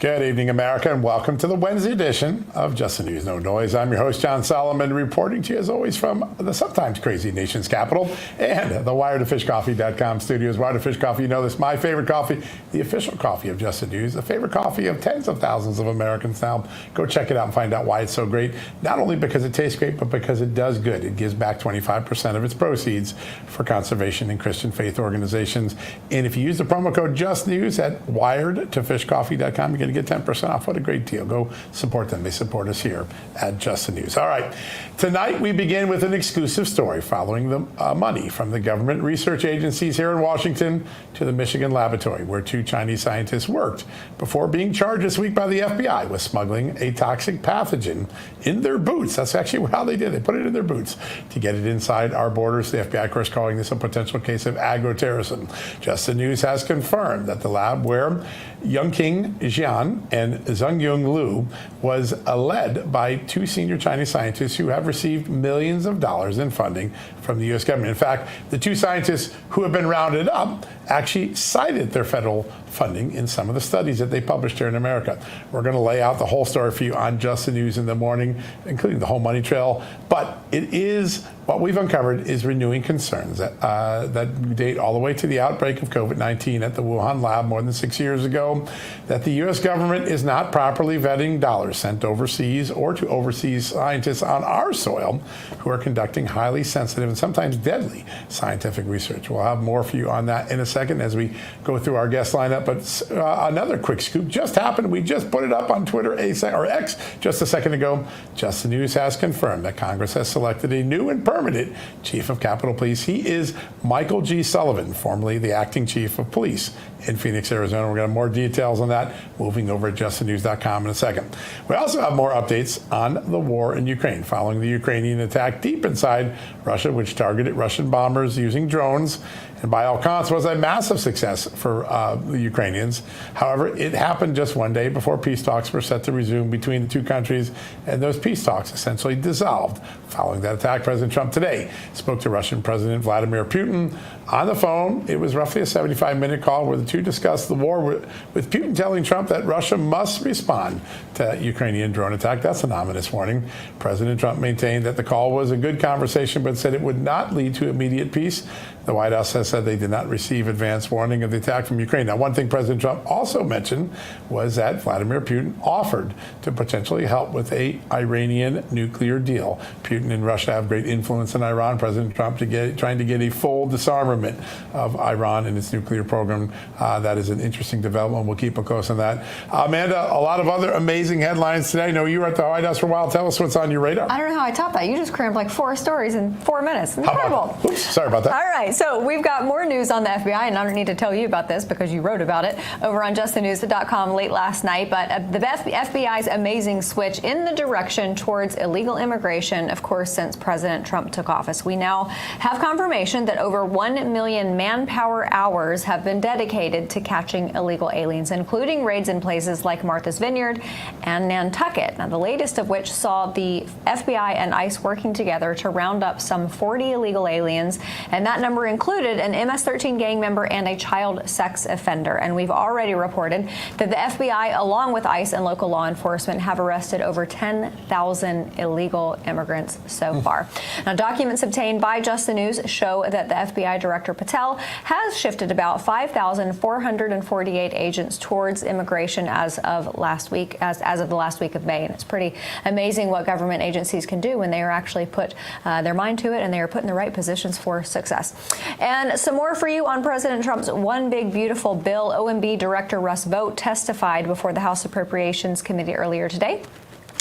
Good evening, America, and welcome to the Wednesday edition of Just the News, No Noise. I'm your host, John Solomon, reporting to you, as always, from the sometimes crazy nation's capital and the wiredtofishcoffee.com studios. Wired to Fish Coffee, you know this, my favorite coffee, the official coffee of Just the News, the favorite coffee of tens of thousands of Americans now. Go check it out and find out why it's so great, not only because it tastes great, but because it does good. It gives back 25% of its proceeds for conservation and Christian faith organizations. And if you use the promo code JustNews at wiredtofishcoffee.com, you're going to get 10% off. What a great deal. Go support them. They support us here at Just the News. All right. Tonight, we begin with an exclusive story following the money from the government research agencies here in Washington to the Michigan laboratory, where two Chinese scientists worked before being charged this week by the FBI with smuggling a toxic pathogen in their boots. That's actually how they did it. They put it in their boots to get it inside our borders. The FBI, of course, calling this a potential case of agroterrorism. Just the News has confirmed that the lab where Yongqing Jian and Zhongyong Liu was led by two senior Chinese scientists who have received millions of dollars in funding from the U.S. government. In fact, the two scientists who have been rounded up actually cited their federal funding in some of the studies that they published here in America. We're going to lay out the whole story for you on Just the News in the morning, including the whole money trail. But it is, what we've uncovered is renewing concerns that date all the way to the outbreak of COVID-19 at the Wuhan lab more than 6 years ago, that the U.S. government is not properly vetting dollars sent overseas or to overseas scientists on our soil who are conducting highly sensitive and sometimes deadly scientific research. We'll have more for you on that in a second as we go through our guest lineup. But another quick scoop just happened. We just put it up on Twitter or X just a second ago. Just the News has confirmed that Congress has selected a new and permanent chief of Capitol Police. He is Michael G. Sullivan, formerly the acting chief of police in Phoenix, Arizona. We're going to have more details on that moving over at justthenews.com in a second. We also have more updates on the war in Ukraine following the Ukrainian attack deep inside Russia, which targeted Russian bombers using drones, and by all accounts was a massive success for the Ukrainians. However, it happened just one day before peace talks were set to resume between the two countries, and those peace talks essentially dissolved. Following that attack, President Trump today spoke to Russian President Vladimir Putin on the phone. It was roughly a 75-minute call where the two discussed the war, with Putin telling Trump that Russia must respond to Ukrainian drone attack. That's an ominous warning. President Trump maintained that the call was a good conversation, but said it would not lead to immediate peace. The White House has said they did not receive advance warning of the attack from Ukraine. Now, one thing President Trump also mentioned was that Vladimir Putin offered to potentially help with an Iranian nuclear deal. Putin and Russia have great influence in Iran. President Trump trying to get a full disarmament of Iran and its nuclear program. That is an interesting development. We'll keep a close on that. Amanda, a lot of other amazing headlines today. I know you were at the White House for a while. Tell us what's on your radar. I don't know how I topped that. You just crammed like 4 stories in 4 minutes. Incredible. Oops, sorry about that. All right. So we've got more news on the FBI, and I don't need to tell you about this because you wrote about it over on justthenews.com late last night. But the FBI's amazing switch in the direction towards illegal immigration, of course, since President Trump took office. We now have confirmation that over 1 million manpower hours have been dedicated to catching illegal aliens, including raids in places like Martha's Vineyard and Nantucket. Now, the latest of which saw the FBI and ICE working together to round up some 40 illegal aliens, and that number included an MS-13 gang member and a child sex offender. And we've already reported that the FBI, along with ICE and local law enforcement, have arrested over 10,000 illegal immigrants so far. Now, documents obtained by Just the News show that the FBI Director Patel has shifted about 5,448 agents towards immigration as of last week, as of the last week of May. And it's pretty amazing what government agencies can do when they are actually put their mind to it and they are put in the right positions for success. And some more for you on President Trump's One Big Beautiful Bill. OMB Director Russ Vought testified before the House Appropriations Committee earlier today.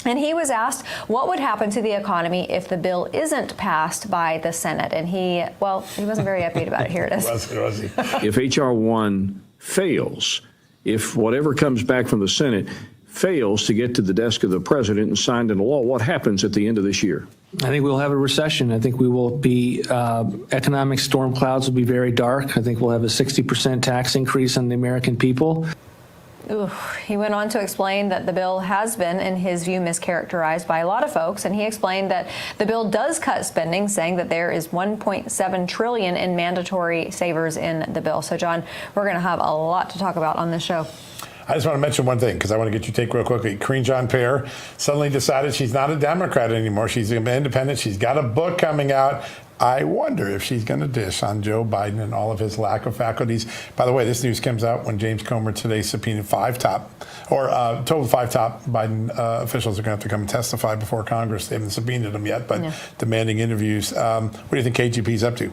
And he was asked what would happen to the economy if the bill isn't passed by the Senate. And he wasn't very upbeat about it. Here it is. Was he? If H.R. 1 fails, if whatever comes back from the Senate fails to get to the desk of the president and signed into law, what happens at the end of this year? I think we'll have a recession. I think we will be, economic storm clouds will be very dark. I think we'll have a 60% tax increase on the American people. He went on to explain that the bill has been, in his view, mischaracterized by a lot of folks, and he explained that the bill does cut spending, saying that there is $1.7 trillion in mandatory savers in the bill. So, John, we're going to have a lot to talk about on this show. I just want to mention one thing because I want to get your take real quickly. Karine Jean-Pierre suddenly decided she's not a Democrat anymore. She's an independent. She's got a book coming out. I wonder if she's going to dish on Joe Biden and all of his lack of faculties. By the way, this news comes out when James Comer today subpoenaed told five top Biden officials are going to have to come and testify before Congress. They haven't subpoenaed them yet, but demanding interviews. What do you think KGP's up to?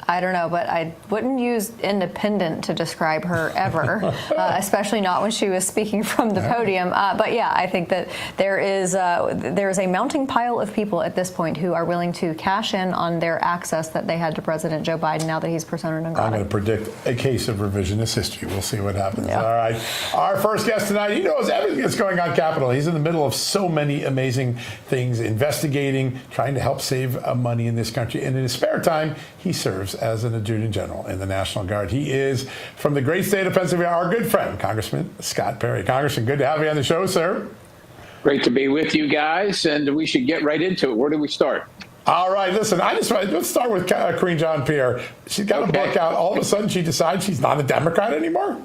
I don't know, but I wouldn't use independent to describe her ever, especially not when she was speaking from the podium. But yeah, I think that there is a mounting pile of people at this point who are willing to cash in on their access that they had to President Joe Biden now that he's persona non grata. I'm going to predict a case of revisionist history. We'll see what happens. Yeah. All right. Our first guest tonight, he knows everything that's going on Capitol. He's in the middle of so many amazing things, investigating, trying to help save money in this country. And in his spare time, he serves as an Adjutant General in the National Guard. He is from the great state of Pennsylvania, our good friend, Congressman Scott Perry. Congressman, good to have you on the show, sir. Great to be with you guys, and we should get right into it. Where do we start? All right, listen, let's start with Karine Jean-Pierre. She's got a book out. All of a sudden, she decides she's not a Democrat anymore?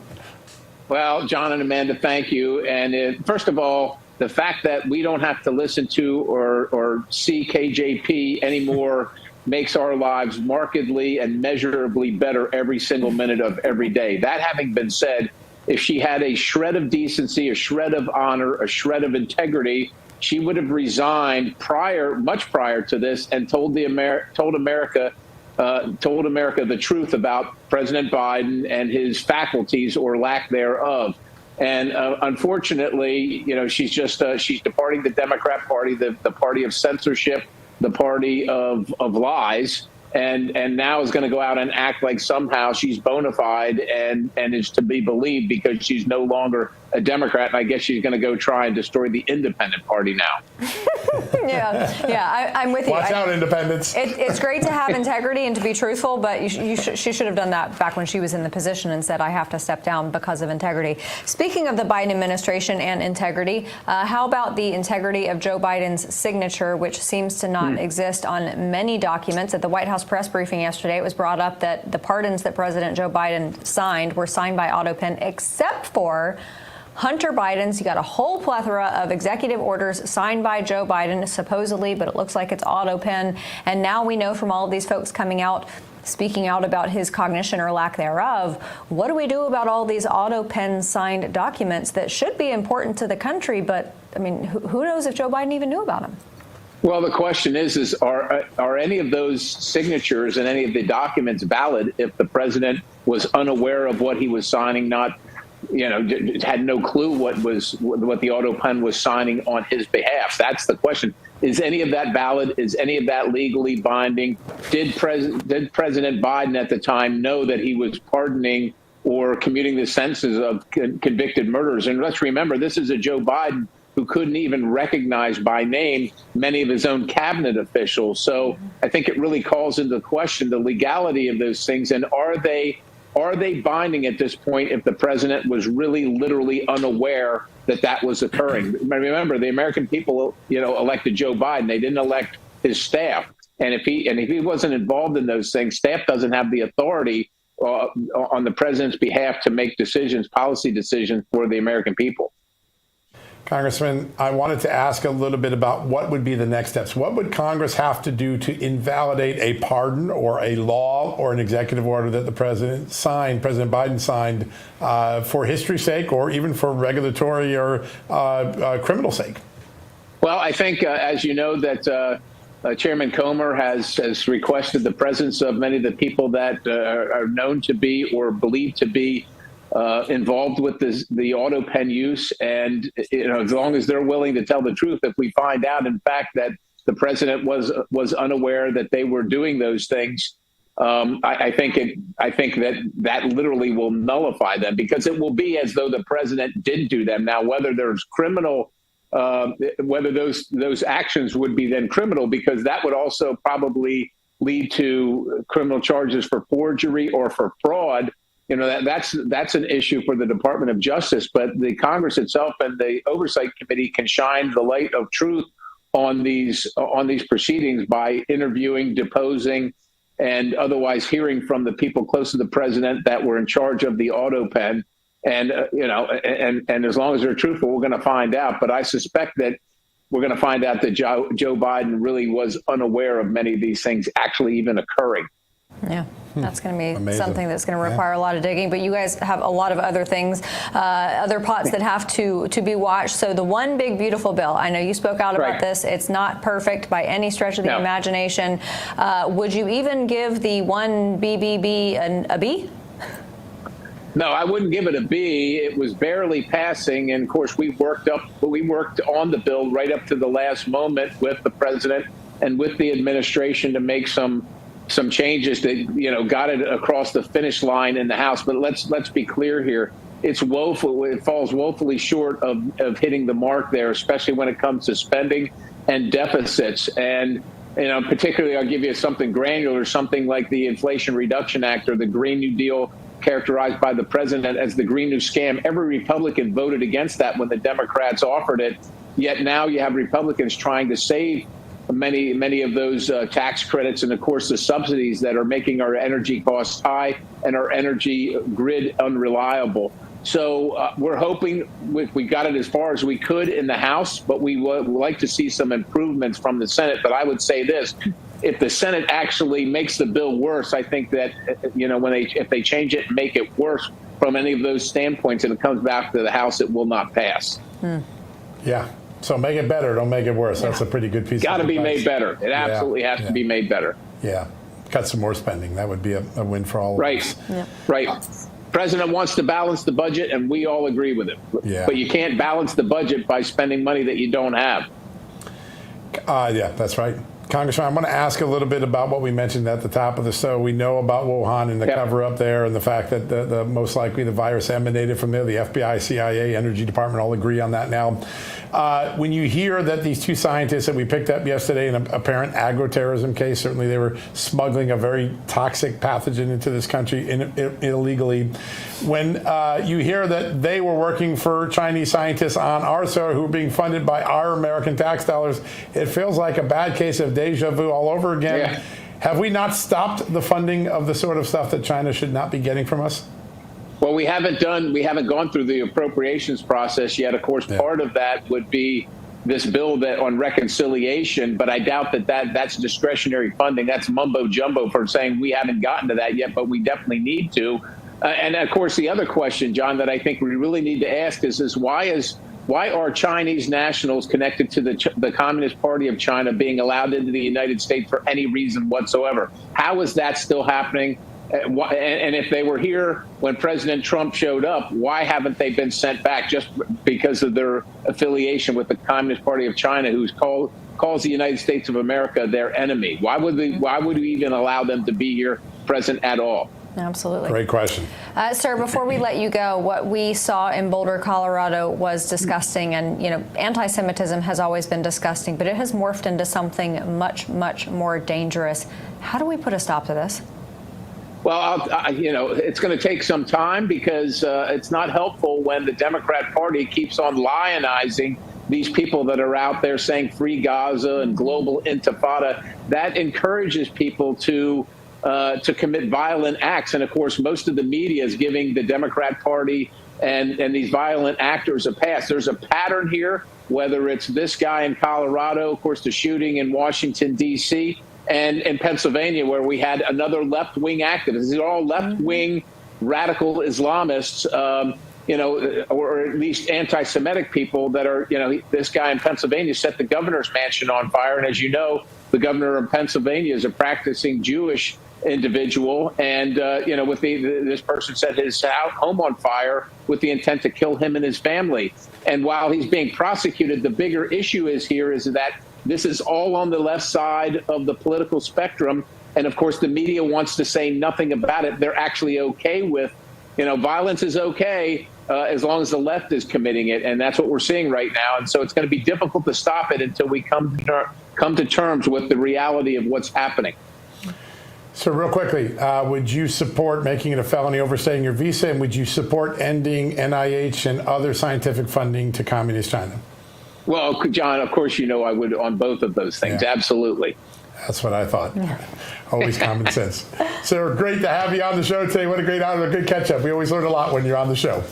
Well, John and Amanda, thank you. And first of all, the fact that we don't have to listen to or see KJP anymore makes our lives markedly and measurably better every single minute of every day. That having been said, if she had a shred of decency, a shred of honor, a shred of integrity, she would have resigned much prior to this and told America the truth about President Biden and his faculties or lack thereof. And unfortunately, she's departing the Democrat Party, the party of censorship, the party of lies, and now is going to go out and act like somehow she's bona fide and is to be believed because she's no longer a Democrat. And I guess she's going to go try and destroy the independent party now. I'm with you. Watch out, independents. It's great to have integrity and to be truthful, but she should have done that back when she was in the position and said, I have to step down because of integrity. Speaking of the Biden administration and integrity, how about the integrity of Joe Biden's signature, which seems to not exist on many documents? At the White House press briefing yesterday, it was brought up that the pardons that President Joe Biden signed were signed by AutoPen, except for Hunter Biden's. You got a whole plethora of executive orders signed by Joe Biden, supposedly, but it looks like it's AutoPen. And now we know from all of these folks coming out, speaking out about his cognition or lack thereof, what do we do about all these AutoPen signed documents that should be important to the country? But, I mean, who knows if Joe Biden even knew about them? Well, the question is are any of those signatures and any of the documents valid if the president was unaware of what he was signing, had no clue what the AutoPen was signing on his behalf? That's the question. Is any of that valid? Is any of that legally binding? Did President Biden at the time know that he was pardoning or commuting the sentences of convicted murderers? And let's remember, this is a Joe Biden who couldn't even recognize by name many of his own cabinet officials. So I think it really calls into question the legality of those things. And are they binding at this point if the president was really literally unaware that was occurring? Remember, the American people, elected Joe Biden. They didn't elect his staff. And if he wasn't involved in those things, staff doesn't have the authority on the president's behalf to make decisions, policy decisions for the American people. Congressman, I wanted to ask a little bit about what would be the next steps. What would Congress have to do to invalidate a pardon or a law or an executive order that the President Biden signed for history's sake or even for regulatory or criminal sake? Well, I think, as you know, that Chairman Comer has requested the presence of many of the people that are known to be or believed to be involved with the AutoPen use. And, as long as they're willing to tell the truth, if we find out, in fact, that the president was unaware that they were doing those things, I think that literally will nullify them, because it will be as though the president did do them. Now, whether there's criminal, whether those actions would be then criminal, because that would also probably lead to criminal charges for forgery or for fraud. That's an issue for the Department of Justice, but the Congress itself and the Oversight Committee can shine the light of truth on these proceedings by interviewing, deposing, and otherwise hearing from the people close to the president that were in charge of the AutoPen. And and as long as they're truthful, we're going to find out. But I suspect that we're going to find out that Joe Biden really was unaware of many of these things actually even occurring. Yeah, that's going to be Amazing. Something that's going to require a lot of digging. But you guys have a lot of other things, other pots that have to be watched. So the one big beautiful bill, I know you spoke out about this. It's not perfect by any stretch of the imagination. Would you even give the one BBB a B? No, I wouldn't give it a B. It was barely passing, and of course we worked on the bill right up to the last moment with the president and with the administration to make some changes that got it across the finish line in the House. But let's be clear here. It's woeful. It falls woefully short of hitting the mark there, especially when it comes to spending and deficits. And particularly, I'll give you something granular, something like the Inflation Reduction Act or the Green New Deal, characterized by the president as the Green New Scam. Every Republican voted against that when the Democrats offered it. Yet now you have Republicans trying to save many of those tax credits and, of course, the subsidies that are making our energy costs high and our energy grid unreliable. So we're hoping we got it as far as we could in the House, but we would like to see some improvements from the Senate. But I would say this. If the Senate actually makes the bill worse, I think that, if they change it and make it worse from any of those standpoints and it comes back to the House, it will not pass. Yeah. So make it better. Don't make it worse. That's a pretty good piece of advice. Got to be made better. It absolutely has to be made better. Yeah. Cut some more spending. That would be a win for all of us. Right. President wants to balance the budget, and we all agree with it. Yeah. But you can't balance the budget by spending money that you don't have. Yeah, that's right. Congressman, I want to ask a little bit about what we mentioned at the top of the show. We know about Wuhan and the cover-up there and the fact that the most likely the virus emanated from there. The FBI, CIA, Energy Department all agree on that now. When you hear that these two scientists that we picked up yesterday in an apparent agroterrorism case, certainly they were smuggling a very toxic pathogen into this country illegally. When you hear that they were working for Chinese scientists on our soil who were being funded by our American tax dollars, it feels like a bad case of deja vu all over again. Yeah. Have we not stopped the funding of the sort of stuff that China should not be getting from us? Well, we haven't gone through the appropriations process yet. Of course, part of that would be this bill on reconciliation, but I doubt that's discretionary funding. That's mumbo jumbo for saying we haven't gotten to that yet, but we definitely need to. And of course, the other question, John, that I think we really need to ask is why are Chinese nationals connected to the Communist Party of China being allowed into the United States for any reason whatsoever? How is that still happening? And if they were here when President Trump showed up, why haven't they been sent back just because of their affiliation with the Communist Party of China, who calls the United States of America their enemy? Why would we even allow them to be here present at all? Absolutely. Great question. Sir, before we let you go, what we saw in Boulder, Colorado was disgusting. And, anti-Semitism has always been disgusting, but it has morphed into something much, much more dangerous. How do we put a stop to this? Well, it's going to take some time because it's not helpful when the Democrat Party keeps on lionizing these people that are out there saying free Gaza and global intifada. That encourages people to commit violent acts. And of course, most of the media is giving the Democrat Party and these violent actors a pass. There's a pattern here, whether it's this guy in Colorado, of course, the shooting in Washington, D.C., and in Pennsylvania, where we had another left-wing activist. These are all left-wing radical Islamists, or at least anti-Semitic people that are, this guy in Pennsylvania set the governor's mansion on fire. And as you know, the governor of Pennsylvania is a practicing Jewish individual. And, this person set his home on fire with the intent to kill him and his family. And while he's being prosecuted, the bigger issue is that this is all on the left side of the political spectrum. And of course, the media wants to say nothing about it. They're actually okay with, violence is okay as long as the left is committing it. And that's what we're seeing right now. And so it's going to be difficult to stop it until we come to terms with the reality of what's happening. So real quickly, would you support making it a felony overstaying your visa? And would you support ending NIH and other scientific funding to Communist China? Well, John, of course, I would on both of those things. Yeah. Absolutely. That's what I thought. Always common sense. So great to have you on the show today. What a great honor, a good catch up. We always learn a lot when you're on the show.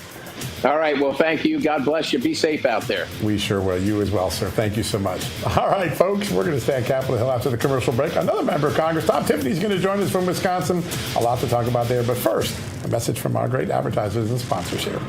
All right. Well, thank you. God bless you. Be safe out there. We sure will. You as well, sir. Thank you so much. All right, folks, we're going to stay on Capitol Hill after the commercial break. Another member of Congress, Tom Tiffany's going to join us from Wisconsin. A lot to talk about there. But first, a message from our great advertisers and sponsors here.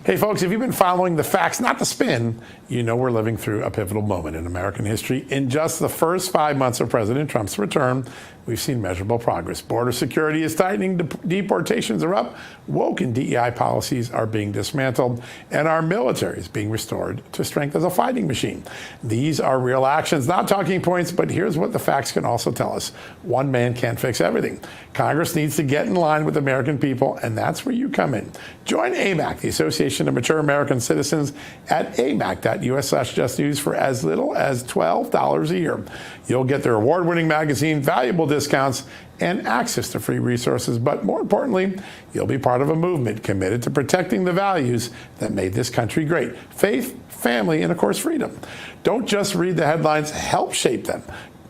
Hey, folks, if you've been following the facts, not the spin, you know we're living through a pivotal moment in American history. In just the first 5 months of President Trump's return, we've seen measurable progress. Border security is tightening, deportations are up, woke and DEI policies are being dismantled, and our military is being restored to strength as a fighting machine. These are real actions, not talking points, but here's what the facts can also tell us. One man can't fix everything. Congress needs to get in line with the American people, and that's where you come in. Join AMAC, the Association of Mature American Citizens, at amac.us/justnews for as little as $12 a year. You'll get their award-winning magazine, valuable discounts, and access to free resources. But more importantly, you'll be part of a movement committed to protecting the values that made this country great: faith, family, and of course, freedom. Don't just read the headlines, help shape them.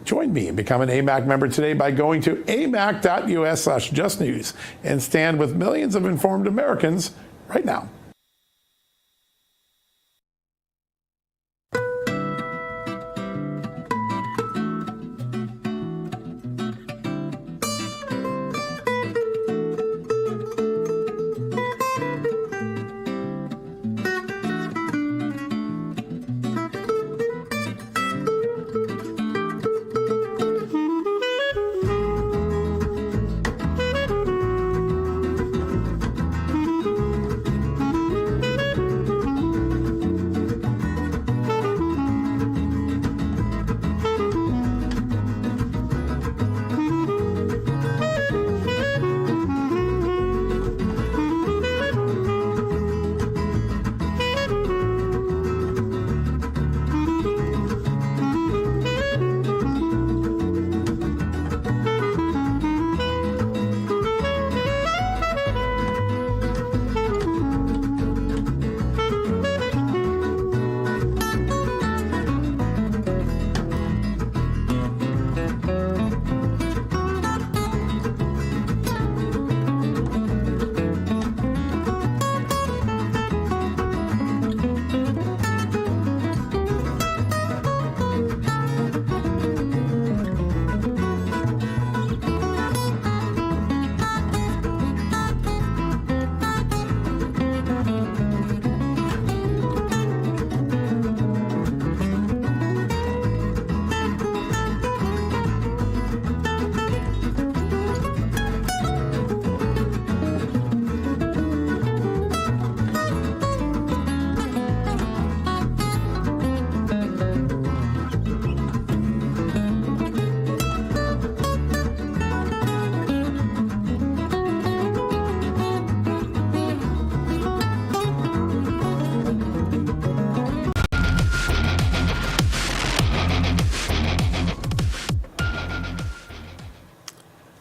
Join me and become an AMAC member today by going to amac.us/justnews and stand with millions of informed Americans right now.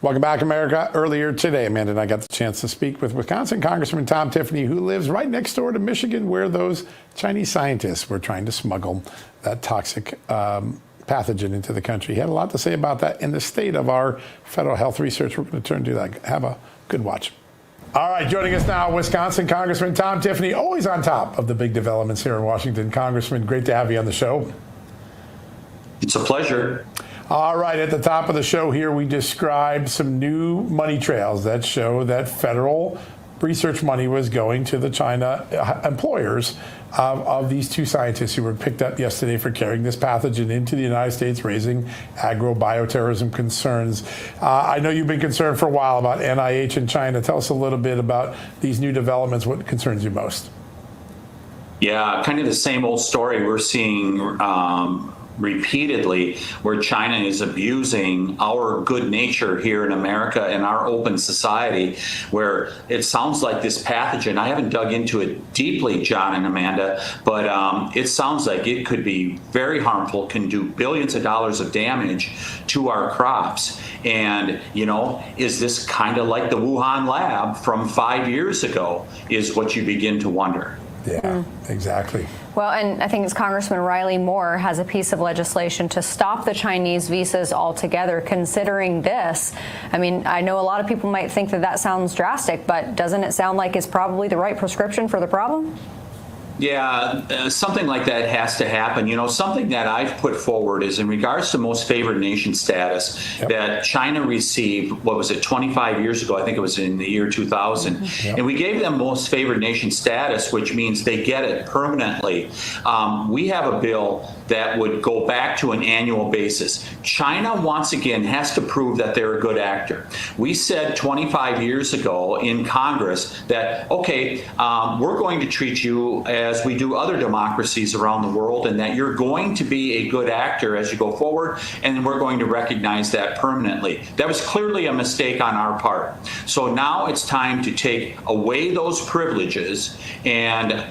Welcome back, America. Earlier today, Amanda and I got the chance to speak with Wisconsin Congressman Tom Tiffany, who lives right next door to Michigan, where those Chinese scientists were trying to smuggle that toxic pathogen into the country. He had a lot to say about that and the state of our federal health research. We're going to turn to that. Have a good watch. All right, joining us now, Wisconsin Congressman Tom Tiffany, always on top of the big developments here in Washington. Congressman, great to have you on the show. It's a pleasure. All right, at the top of the show here, we described some new money trails that show that federal research money was going to the China employers of these two scientists who were picked up yesterday for carrying this pathogen into the United States, raising agro-bioterrorism concerns. I know you've been concerned for a while about NIH in China. Tell us a little bit about these new developments. What concerns you most? Yeah, kind of the same old story we're seeing repeatedly, where China is abusing our good nature here in America and our open society, where it sounds like this pathogen, I haven't dug into it deeply, John and Amanda, but it sounds like it could be very harmful, can do billions of dollars of damage to our crops. And, you know, is this kind of like the Wuhan lab from 5 years ago, is what you begin to wonder. Yeah, exactly. Well, and I think it's Congressman Riley Moore has a piece of legislation to stop the Chinese visas altogether. Considering this, I mean, I know a lot of people might think that sounds drastic, but doesn't it sound like it's probably the right prescription for the problem? Yeah, something like that has to happen. You know, something that I've put forward is in regards to most favored nation status that China received, 25 years ago? I think it was in the year 2000. And we gave them most favored nation status, which means they get it permanently. We have a bill that would go back to an annual basis. China, once again, has to prove that they're a good actor. We said 25 years ago in Congress that, okay, we're going to treat you as we do other democracies around the world, and that you're going to be a good actor as you go forward, and we're going to recognize that permanently. That was clearly a mistake on our part. So now it's time to take away those privileges and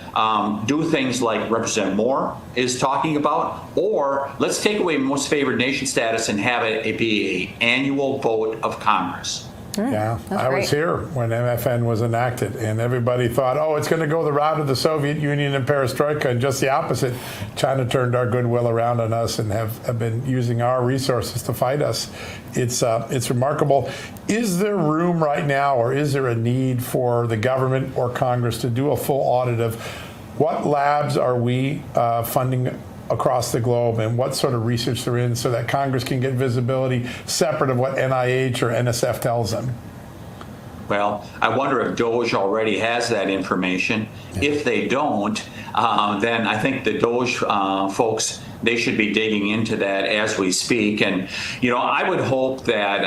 do things like Representative Moore is talking about, or let's take away most favored nation status and have it be an annual vote of Congress. Yeah, I was here when MFN was enacted, and everybody thought, oh, it's going to go the route of the Soviet Union and perestroika, and just the opposite. China turned our goodwill around on us and have been using our resources to fight us. It's remarkable. Is there room right now, or is there a need for the government or Congress to do a full audit of what labs are we funding across the globe and what sort of research they're in, so that Congress can get visibility separate of what NIH or NSF tells them? Well, I wonder if DOJ already has that information. If they don't, then I think the DOJ folks, they should be digging into that as we speak. And, you know, I would hope that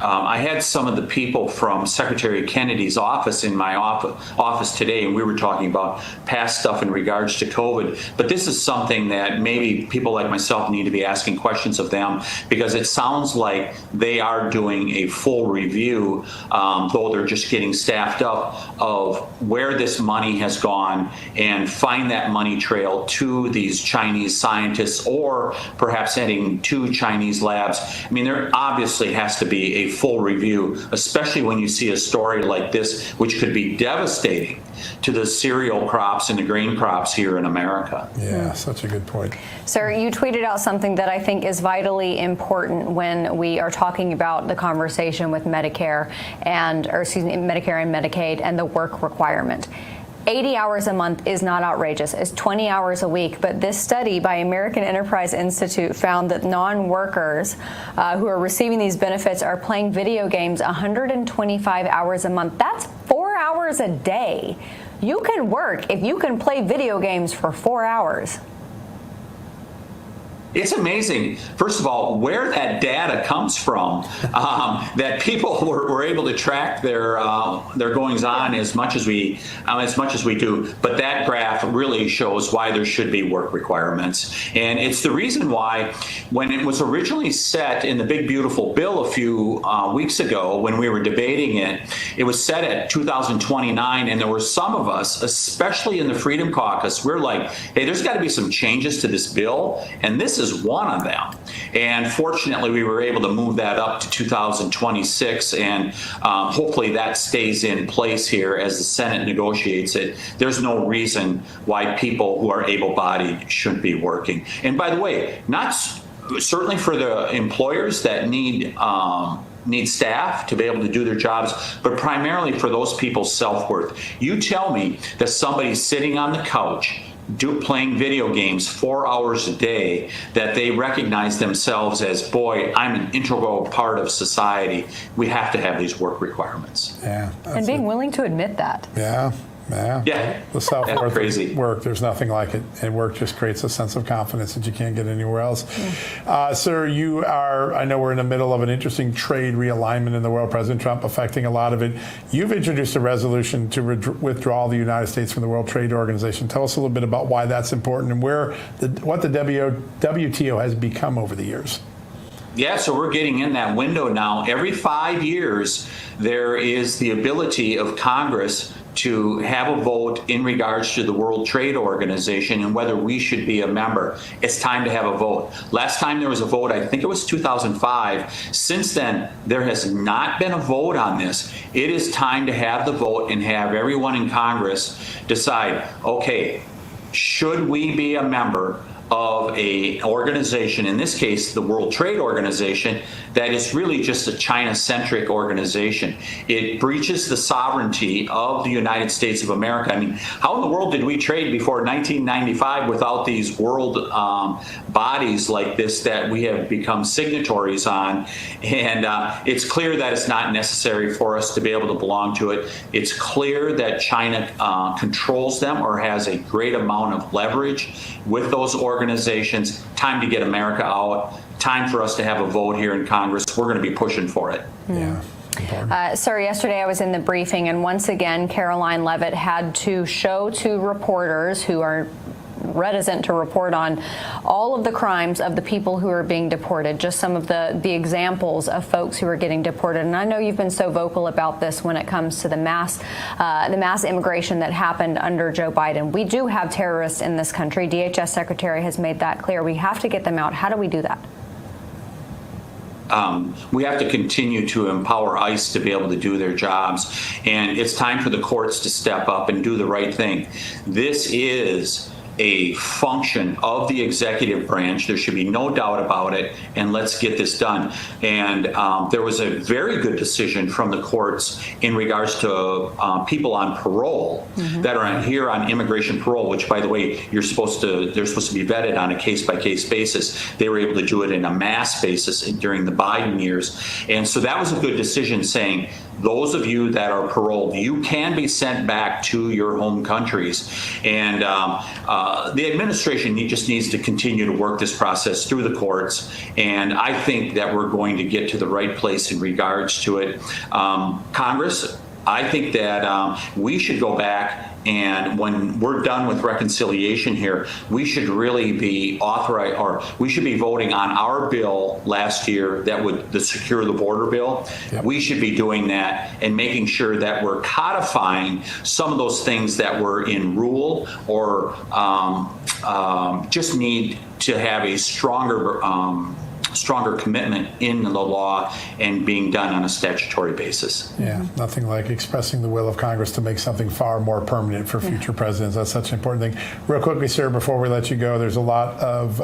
I had some of the people from Secretary Kennedy's office in my office today, and we were talking about past stuff in regards to COVID. But this is something that maybe people like myself need to be asking questions of them, because it sounds like they are doing a full review, though they're just getting staffed up, of where this money has gone and find that money trail to these Chinese scientists, or perhaps heading to Chinese labs. I mean, there obviously has to be a full review, especially when you see a story like this, which could be devastating to the cereal crops and the grain crops here in America. Yeah, such a good point. Sir, you tweeted out something that I think is vitally important when we are talking about the conversation with Medicare and Medicaid and the work requirement. 80 hours a month is not outrageous. It's 20 hours a week. But this study by American Enterprise Institute found that non-workers who are receiving these benefits are playing video games 125 hours a month. That's 4 hours a day. You can work if you can play video games for 4 hours. It's amazing, first of all, where that data comes from, that people were able to track their goings on as much as we do. But that graph really shows why there should be work requirements, and it's the reason why, when it was originally set in the Big Beautiful Bill a few weeks ago, when we were debating it, it was set at 2029, and there were some of us, especially in the Freedom Caucus, we're like, hey, there's got to be some changes to this bill, and this is one of them. And fortunately, we were able to move that up to 2026, and hopefully that stays in place here as the Senate negotiates it. There's no reason why people who are able-bodied shouldn't be working. And by the way, not certainly for the employers that need staff to be able to do their jobs, but primarily for those people's self-worth. You tell me that somebody's sitting on the couch playing video games 4 hours a day, that they recognize themselves as, boy, I'm an integral part of society. We have to have these work requirements. Yeah, and being willing to admit that. Yeah. The self-worth crazy. Work, there's nothing like it. And work just creates a sense of confidence that you can't get anywhere else. Sir, I know we're in the middle of an interesting trade realignment in the world, President Trump affecting a lot of it. You've introduced a resolution to withdraw the United States from the World Trade Organization. Tell us a little bit about why that's important and what the WTO has become over the years. Yeah, so we're getting in that window now. Every 5 years, there is the ability of Congress to have a vote in regards to the World Trade Organization and whether we should be a member. It's time to have a vote. Last time there was a vote, I think it was 2005. Since then, there has not been a vote on this. It is time to have the vote and have everyone in Congress decide, okay, should we be a member of a organization, in this case, the World Trade Organization, that is really just a China-centric organization. It breaches the sovereignty of the United States of America. I mean, how in the world did we trade before 1995 without these world bodies like this that we have become signatories on? And it's clear that it's not necessary for us to be able to belong to it. It's clear that China controls them or has a great amount of leverage with those organizations. Time to get America out. Time for us to have a vote here in Congress. We're going to be pushing for it. Yeah. Sir, yesterday I was in the briefing, and once again, Caroline Leavitt had to show to reporters who are reticent to report on all of the crimes of the people who are being deported, just some of the examples of folks who are getting deported. And I know you've been so vocal about this when it comes to the mass immigration that happened under Joe Biden. We do have terrorists in this country. DHS Secretary has made that clear. We have to get them out. How do we do that? We have to continue to empower ICE to be able to do their jobs. And it's time for the courts to step up and do the right thing. This is a function of the executive branch. There should be no doubt about it. And let's get this done. And there was a very good decision from the courts in regards to people on parole that are here on immigration parole, which, by the way, they're supposed to be vetted on a case-by-case basis. They were able to do it in a mass basis during the Biden years. And so that was a good decision, saying, those of you that are paroled, you can be sent back to your home countries. And the administration just needs to continue to work this process through the courts. And I think that we're going to get to the right place in regards to it. Congress, I think that we should go back, and when we're done with reconciliation here, we should really be we should be voting on our bill last year the Secure the Border bill. Yep. We should be doing that and making sure that we're codifying some of those things that were in rule or just need to have a stronger commitment in the law and being done on a statutory basis. Yeah, nothing like expressing the will of Congress to make something far more permanent for future presidents. That's such an important thing. Real quickly, sir, before we let you go, there's a lot of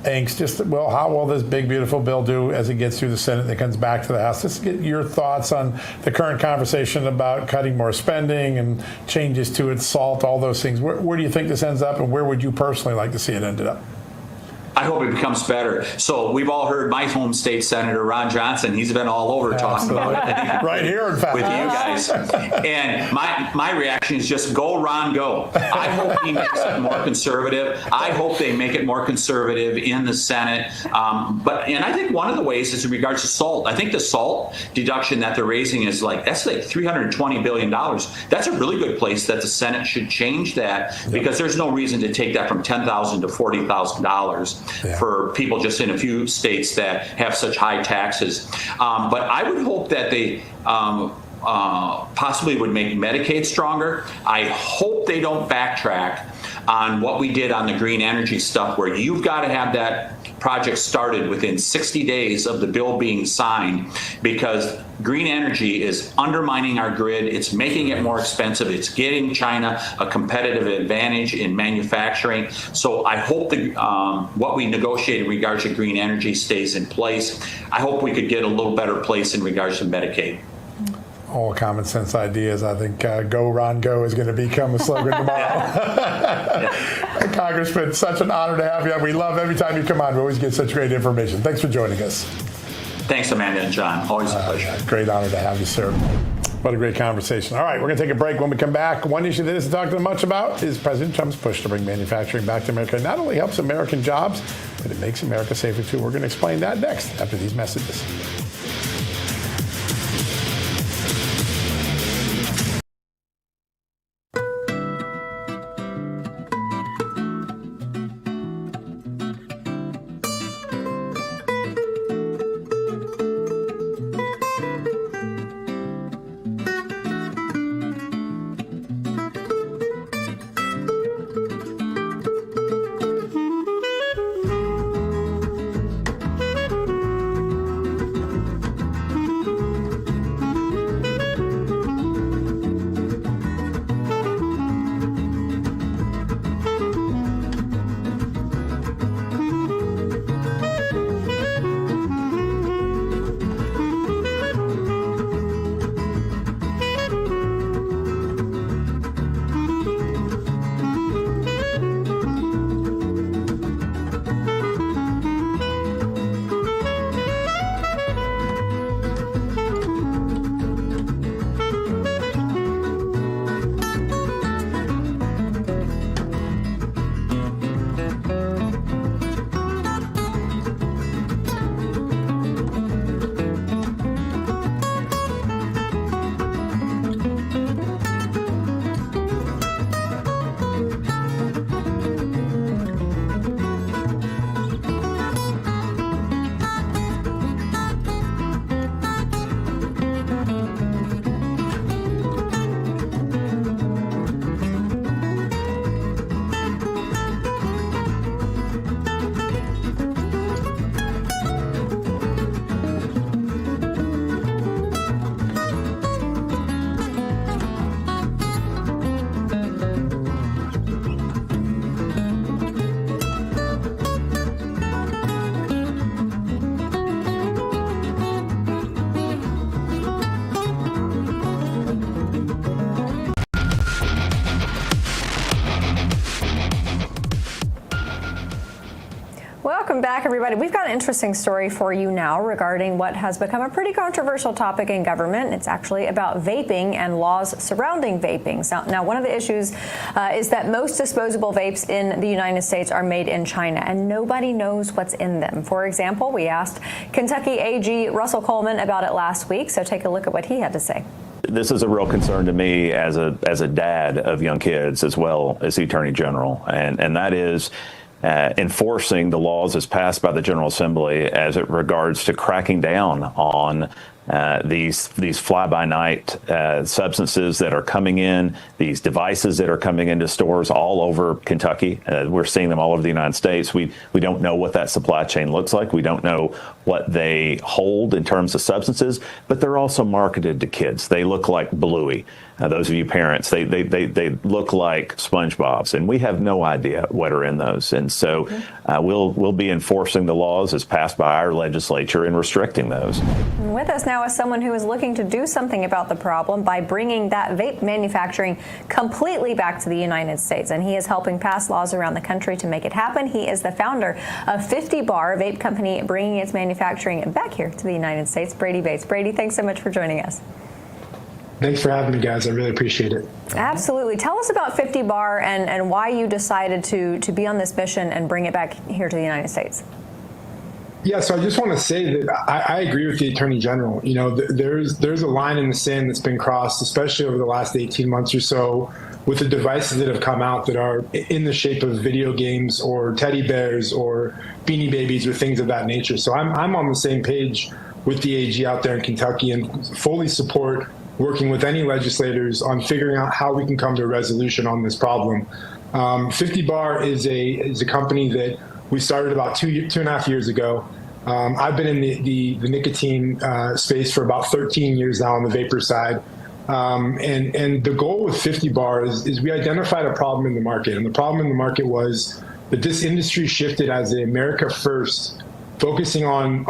angst. How will this big, beautiful bill do as it gets through the Senate and it comes back to the House? Just get your thoughts on the current conversation about cutting more spending and changes to its SALT, all those things. Where do you think this ends up, and where would you personally like to see it ended up? I hope it becomes better. So we've all heard my home state Senator Ron Johnson. He's been all over talking about it. Right here, in fact. With you guys. And my reaction is just go, Ron, go. I hope he makes it more conservative. I hope they make it more conservative in the Senate. And I think one of the ways is in regards to SALT. I think the SALT deduction that they're raising is that's like $320 billion. That's a really good place that the Senate should change that, because there's no reason to take that from $10,000 to $40,000. For people just in a few states that have such high taxes. But I would hope that they possibly would make Medicaid stronger. I hope they don't backtrack on what we did on the green energy stuff, where you've got to have that project started within 60 days of the bill being signed, because green energy is undermining our grid. It's making it more expensive. It's getting China a competitive advantage in manufacturing. So I hope what we negotiate in regards to green energy stays in place. I hope we could get a little better place in regards to Medicaid. All common sense ideas. I think "Go, Ron, go" is going to become a slogan tomorrow. Congressman, such an honor to have you. We love every time you come on. We always get such great information. Thanks for joining us. Thanks, Amanda and John. Always a pleasure. Great honor to have you, sir. What a great conversation. All right, we're going to take a break. When we come back, one issue that isn't talked much about is President Trump's push to bring manufacturing back to America. It not only helps American jobs, but it makes America safer, too. We're going to explain that next after these messages. Welcome back, everybody. We've got an interesting story for you now regarding what has become a pretty controversial topic in government. It's actually about vaping and laws surrounding vaping. Now, one of the issues is that most disposable vapes in the United States are made in China, and nobody knows what's in them. For example, we asked Kentucky AG Russell Coleman about it last week, so take a look at what he had to say. This is a real concern to me as a dad of young kids as well as the Attorney General, and that is enforcing the laws as passed by the General Assembly as it regards to cracking down on these fly-by-night substances that are coming in, these devices that are coming into stores all over Kentucky. We're seeing them all over the United States. We don't know what that supply chain looks like. We don't know what they hold in terms of substances, but they're also marketed to kids. They look like Bluey. Those of you parents, they look like SpongeBob's, and we have no idea what are in those. And so we'll be enforcing the laws as passed by our legislature and restricting those. With us now is someone who is looking to do something about the problem by bringing that vape manufacturing completely back to the United States. And he is helping pass laws around the country to make it happen. He is the founder of 50 Bar, a vape company bringing its manufacturing back here to the United States. Brady Bates. Brady, thanks so much for joining us. Thanks for having me, guys. I really appreciate it. Absolutely. Tell us about 50 Bar and why you decided to be on this mission and bring it back here to the United States. Yeah, so I just want to say that I agree with the Attorney General. You know, there's a line in the sand that's been crossed, especially over the last 18 months or so, with the devices that have come out that are in the shape of video games or teddy bears or Beanie Babies or things of that nature. So I'm on the same page with the AG out there in Kentucky and fully support working with any legislators on figuring out how we can come to a resolution on this problem. 50 Bar is a company that we started about two and a half years ago. I've been in the nicotine space for about 13 years now on the vapor side. And the goal with 50 Bar is we identified a problem in the market. And the problem in the market was that this industry shifted as an America first, focusing on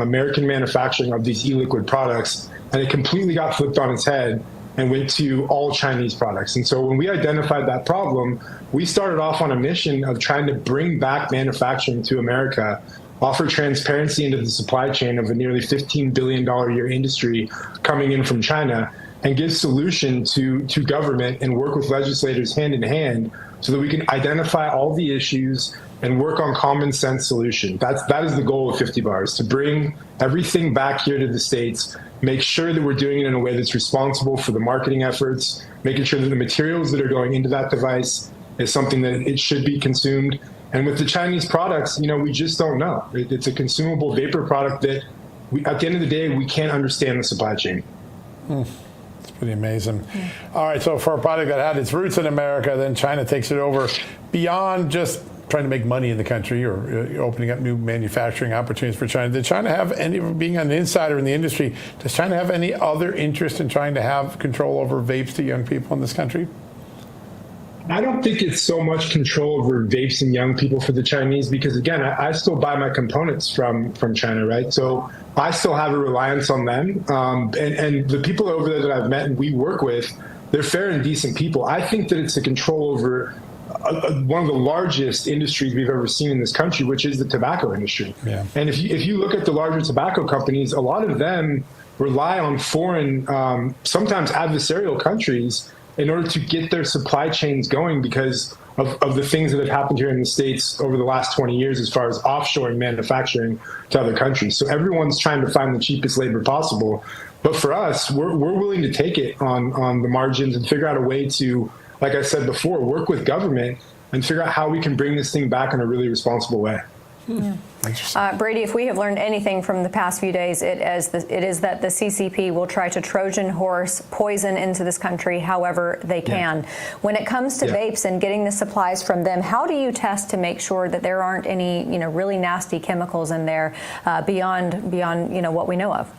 American manufacturing of these e-liquid products. And it completely got flipped on its head and went to all Chinese products. And so when we identified that problem, we started off on a mission of trying to bring back manufacturing to America, offer transparency into the supply chain of a nearly $15 billion a year industry coming in from China, and give solution to government and work with legislators hand in hand so that we can identify all the issues and work on common sense solution. That is the goal of 50 Bars, to bring everything back here to the States, make sure that we're doing it in a way that's responsible for the marketing efforts, making sure that the materials that are going into that device is something that it should be consumed. And with the Chinese products, you know, we just don't know. It's a consumable vapor product that at the end of the day, we can't understand the supply chain. It's pretty amazing. All right, so for a product that had its roots in America, then China takes it over beyond just trying to make money in the country or opening up new manufacturing opportunities for China. Did China have any, being an insider in the industry, does China have any other interest in trying to have control over vapes to young people in this country? I don't think it's so much control over vapes and young people for the Chinese, because again, I still buy my components from China, right? So I still have a reliance on them. And the people over there that I've met and we work with, they're fair and decent people. I think that it's a control over one of the largest industries we've ever seen in this country, which is the tobacco industry. Yeah. And if you look at the larger tobacco companies, a lot of them rely on foreign, sometimes adversarial countries in order to get their supply chains going because of the things that have happened here in the States over the last 20 years as far as offshoring manufacturing to other countries. So everyone's trying to find the cheapest labor possible. But for us, we're willing to take it on the margins and figure out a way to, like I said before, work with government and figure out how we can bring this thing back in a really responsible way. Yeah. Brady, if we have learned anything from the past few days, it is that the CCP will try to Trojan horse poison into this country however they can. When it comes to vapes and getting the supplies from them, how do you test to make sure that there aren't any, really nasty chemicals in there beyond what we know of?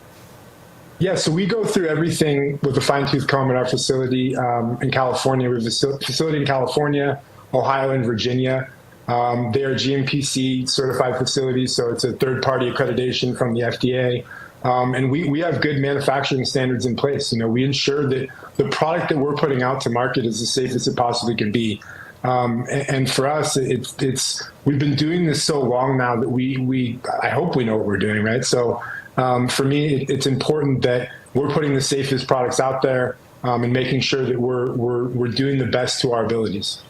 Yeah, so we go through everything with a fine-tooth comb at our facility in California. We have a facility in California, Ohio, and Virginia. They are GMPC certified facilities, so it's a third-party accreditation from the FDA. And we have good manufacturing standards in place. We ensure that the product that we're putting out to market is as safe as it possibly can be. And for us, we've been doing this so long now that I hope we know what we're doing, right? So for me, it's important that we're putting the safest products out there and making sure that we're doing the best to our abilities.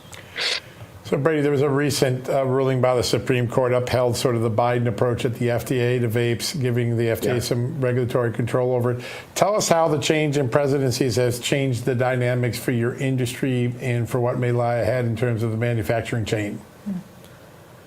So, Brady, there was a recent ruling by the Supreme Court upheld sort of the Biden approach at the FDA to vapes, giving the FDA some regulatory control over it. Tell us how the change in presidencies has changed the dynamics for your industry and for what may lie ahead in terms of the manufacturing chain.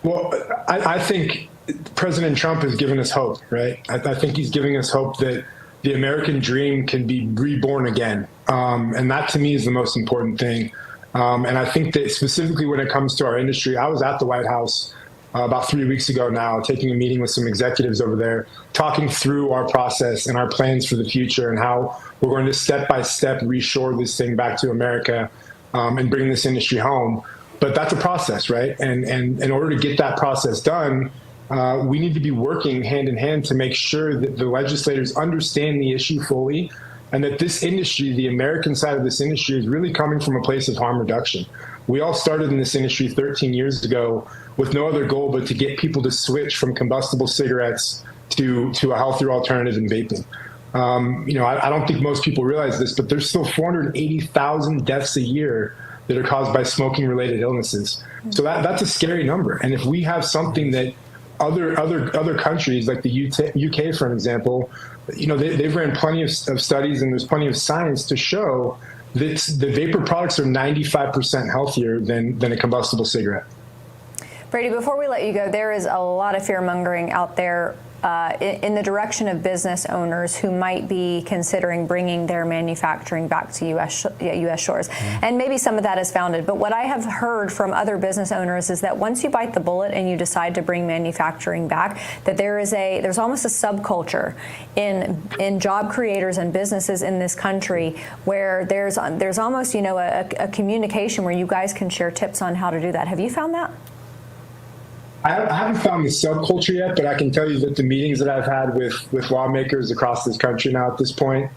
Well, I think President Trump has given us hope, right? I think he's giving us hope that the American dream can be reborn again. And that, to me, is the most important thing. And I think that specifically when it comes to our industry, I was at the White House about 3 weeks ago now, taking a meeting with some executives over there, talking through our process and our plans for the future and how we're going to step-by-step reshore this thing back to America and bring this industry home. But that's a process, right? And in order to get that process done, we need to be working hand in hand to make sure that the legislators understand the issue fully and that this industry, the American side of this industry, is really coming from a place of harm reduction. We all started in this industry 13 years ago with no other goal but to get people to switch from combustible cigarettes to a healthier alternative in vaping. I don't think most people realize this, but there's still 480,000 deaths a year that are caused by smoking-related illnesses. So that's a scary number. And if we have something that other countries, like the UK, for an example, they've ran plenty of studies and there's plenty of science to show that the vapor products are 95% healthier than a combustible cigarette. Brady, before we let you go, there is a lot of fear-mongering out there in the direction of business owners who might be considering bringing their manufacturing back to U.S. shores. And maybe some of that is founded. But what I have heard from other business owners is that once you bite the bullet and you decide to bring manufacturing back, that there's almost a subculture in job creators and businesses in this country where there's almost, a communication where you guys can share tips on how to do that. Have you found that? I haven't found the subculture yet, but I can tell you that the meetings that I've had with lawmakers across this country now at this point,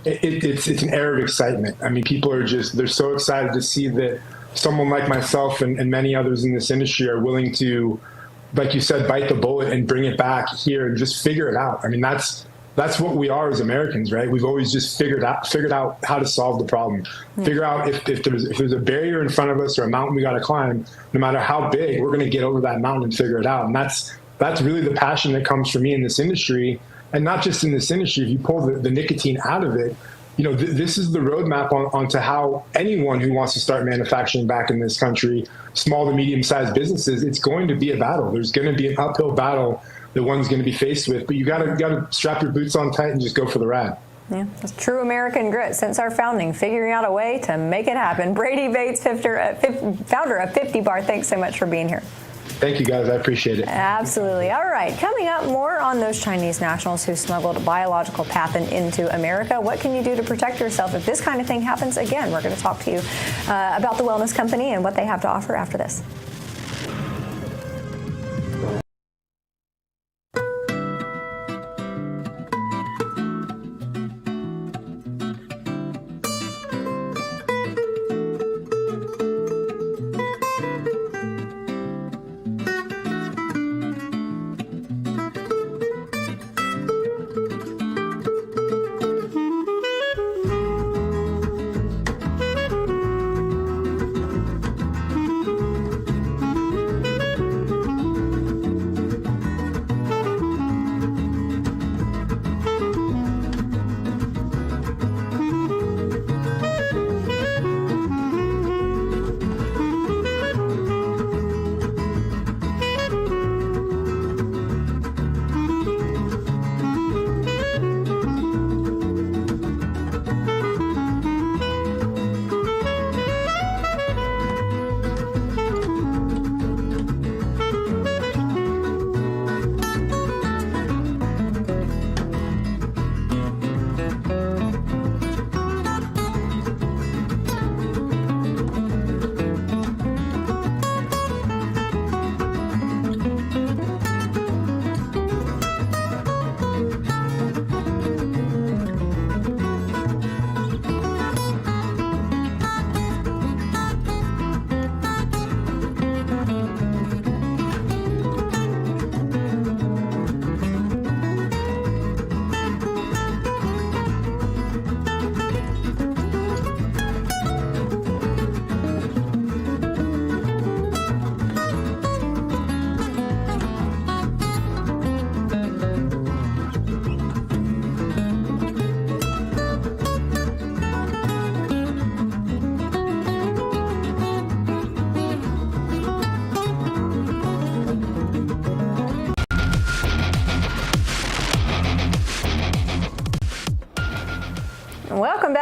it's an air of excitement. I mean, people are they're so excited to see that someone like myself and many others in this industry are willing to, like you said, bite the bullet and bring it back here and just figure it out. I mean, that's what we are as Americans, right? We've always just figured out how to solve the problem. Figure out if there's a barrier in front of us or a mountain we got to climb, no matter how big, we're going to get over that mountain and figure it out. And that's really the passion that comes from me in this industry. And not just in this industry, if you pull the nicotine out of it, this is the roadmap onto how anyone who wants to start manufacturing back in this country, small to medium-sized businesses, it's going to be a battle. There's going to be an uphill battle that one's going to be faced with, but you got to strap your boots on tight and just go for the ride. Yeah, that's true American grit since our founding, figuring out a way to make it happen. Brady Bates, founder of 50 Bar, thanks so much for being here. Thank you, guys. I appreciate it. Absolutely. All right. Coming up, more on those Chinese nationals who smuggled a biological pathogen into America. What can you do to protect yourself if this kind of thing happens again? We're going to talk to you about the wellness company and what they have to offer after this.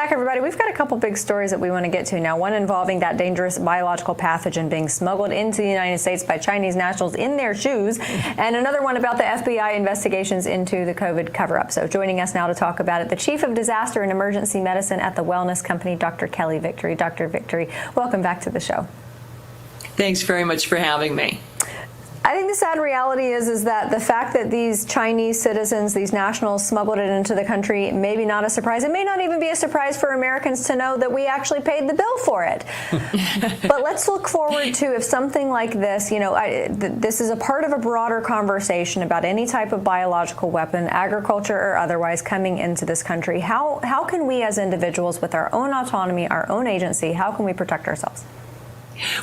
back, everybody. We've got a couple big stories that we want to get to now. One involving that dangerous biological pathogen being smuggled into the United States by Chinese nationals in their shoes, and another one about the FBI investigations into the COVID cover-up. So joining us now to talk about it, the Chief of Disaster and Emergency Medicine at the wellness company, Dr. Kelly Victory. Dr. Victory, welcome back to the show. Thanks very much for having me. I think the sad reality is that the fact that these Chinese citizens, these nationals, smuggled it into the country, maybe not a surprise. It may not even be a surprise for Americans to know that we actually paid the bill for it. But let's look forward to if something like this, this is a part of a broader conversation about any type of biological weapon, agriculture or otherwise, coming into this country. How can we as individuals, with our own autonomy, our own agency, how can we protect ourselves?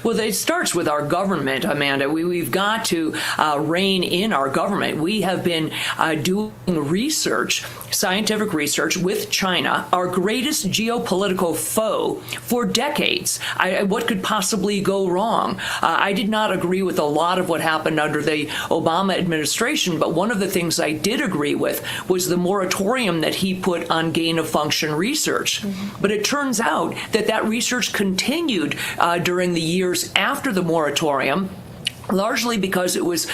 Well, it starts with our government, Amanda. We've got to rein in our government. We have been doing research, scientific research with China, our greatest geopolitical foe, for decades. What could possibly go wrong? I did not agree with a lot of what happened under the Obama administration, but one of the things I did agree with was the moratorium that he put on gain-of-function research. But it turns out that research continued during the years after the moratorium, largely because it was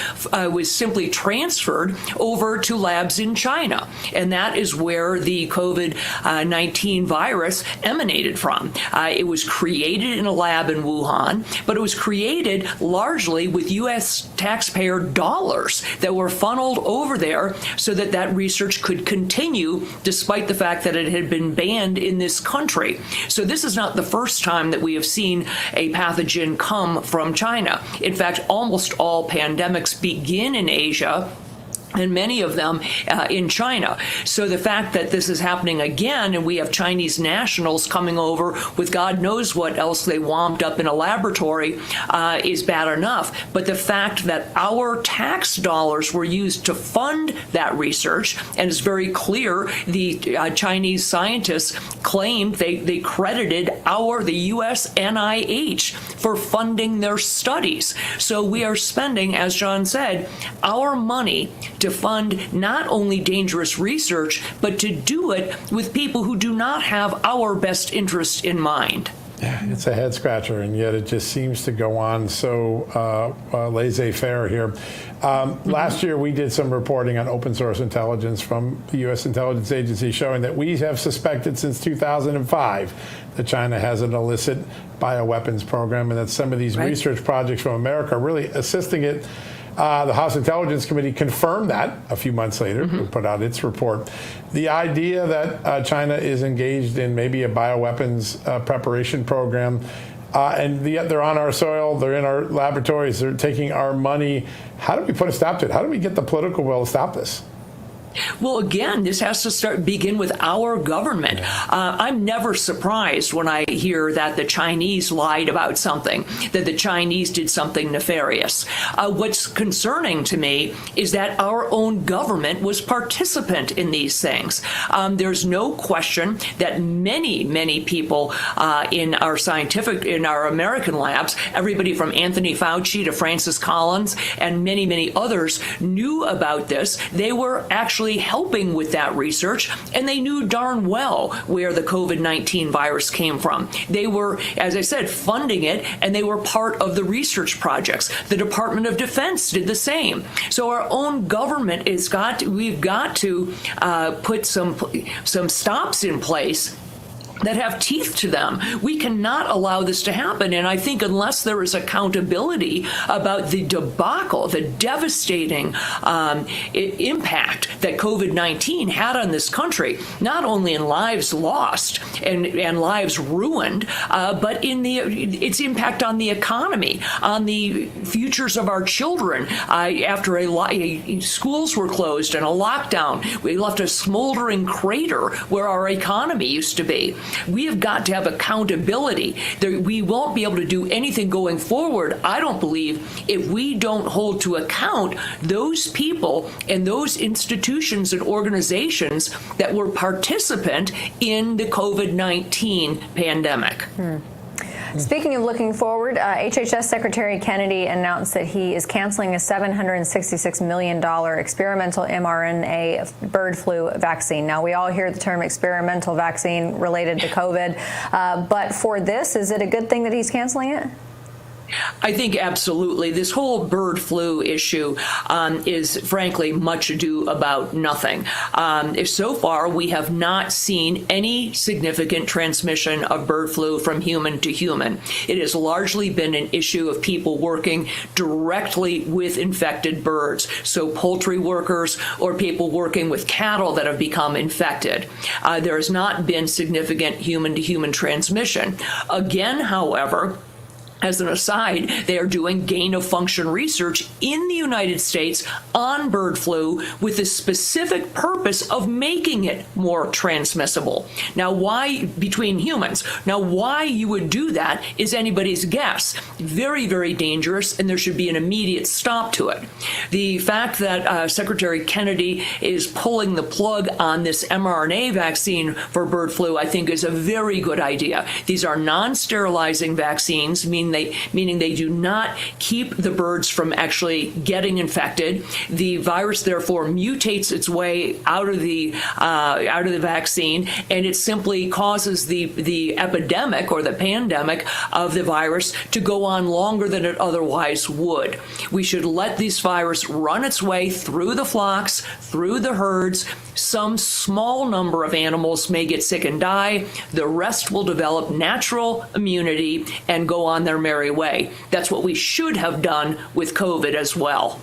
simply transferred over to labs in China. And that is where the COVID-19 virus emanated from. It was created in a lab in Wuhan, but it was created largely with U.S. taxpayer dollars that were funneled over there so that research could continue despite the fact that it had been banned in this country. So this is not the first time that we have seen a pathogen come from China. In fact, almost all pandemics begin in Asia, and many of them in China. So the fact that this is happening again, and we have Chinese nationals coming over with God knows what else they womped up in a laboratory, is bad enough. But the fact that our tax dollars were used to fund that research, and it's very clear the Chinese scientists claimed they credited the U.S. NIH for funding their studies. So we are spending, as John said, our money to fund not only dangerous research, but to do it with people who do not have our best interest in mind. Yeah, it's a head scratcher, and yet it just seems to go on so laissez-faire here. Last year, we did some reporting on open source intelligence from the U.S. intelligence agency showing that we have suspected since 2005 that China has an illicit bioweapons program, and that some of these research projects from America are really assisting it. The House Intelligence Committee confirmed that a few months later, put out its report. The idea that China is engaged in maybe a bioweapons preparation program, and they're on our soil, they're in our laboratories, they're taking our money. How do we put a stop to it? How do we get the political will to stop this? Well, again, this has to begin with our government. I'm never surprised when I hear that the Chinese lied about something, that the Chinese did something nefarious. What's concerning to me is that our own government was participant in these things. There's no question that many people in our American labs, everybody from Anthony Fauci to Francis Collins and many others knew about this. They were actually helping with that research, and they knew darn well where the COVID-19 virus came from. They were, as I said, funding it, and they were part of the research projects. The Department of Defense did the same. So our own government we've got to put some stops in place that have teeth to them. We cannot allow this to happen. And I think unless there is accountability about the debacle, the devastating impact that COVID-19 had on this country, not only in lives lost and lives ruined, but in its impact on the economy, on the futures of our children. After schools were closed and a lockdown, we left a smoldering crater where our economy used to be. We have got to have accountability. We won't be able to do anything going forward, I don't believe, if we don't hold to account those people and those institutions and organizations that were participant in the COVID-19 pandemic. Speaking of looking forward, HHS Secretary Kennedy announced that he is canceling a $766 million experimental mRNA bird flu vaccine. Now, we all hear the term experimental vaccine related to COVID, but for this, is it a good thing that he's canceling it? I think absolutely. This whole bird flu issue is, frankly, much ado about nothing. So far, we have not seen any significant transmission of bird flu from human to human. It has largely been an issue of people working directly with infected birds, so poultry workers or people working with cattle that have become infected. There has not been significant human-to-human transmission. Again, however, as an aside, they are doing gain-of-function research in the United States on bird flu with the specific purpose of making it more transmissible. Now, why between humans? Now, why you would do that is anybody's guess. Very, very dangerous, and there should be an immediate stop to it. The fact that Secretary Kennedy is pulling the plug on this mRNA vaccine for bird flu, I think, is a very good idea. These are non-sterilizing vaccines, meaning they do not keep the birds from actually getting infected. The virus therefore mutates its way out of the vaccine, and it simply causes the epidemic or the pandemic of the virus to go on longer than it otherwise would. We should let this virus run its way through the flocks, through the herds. Some small number of animals may get sick and die. The rest will develop natural immunity and go on their merry way. That's what we should have done with COVID as well.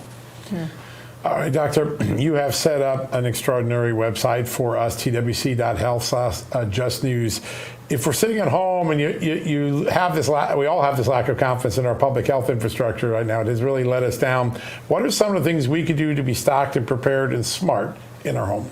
All right, Doctor, you have set up an extraordinary website for us, twc.health/justnews. If we're sitting at home and you have this, we all have this lack of confidence in our public health infrastructure right now. It has really let us down. What are some of the things we could do to be stocked and prepared and smart in our home?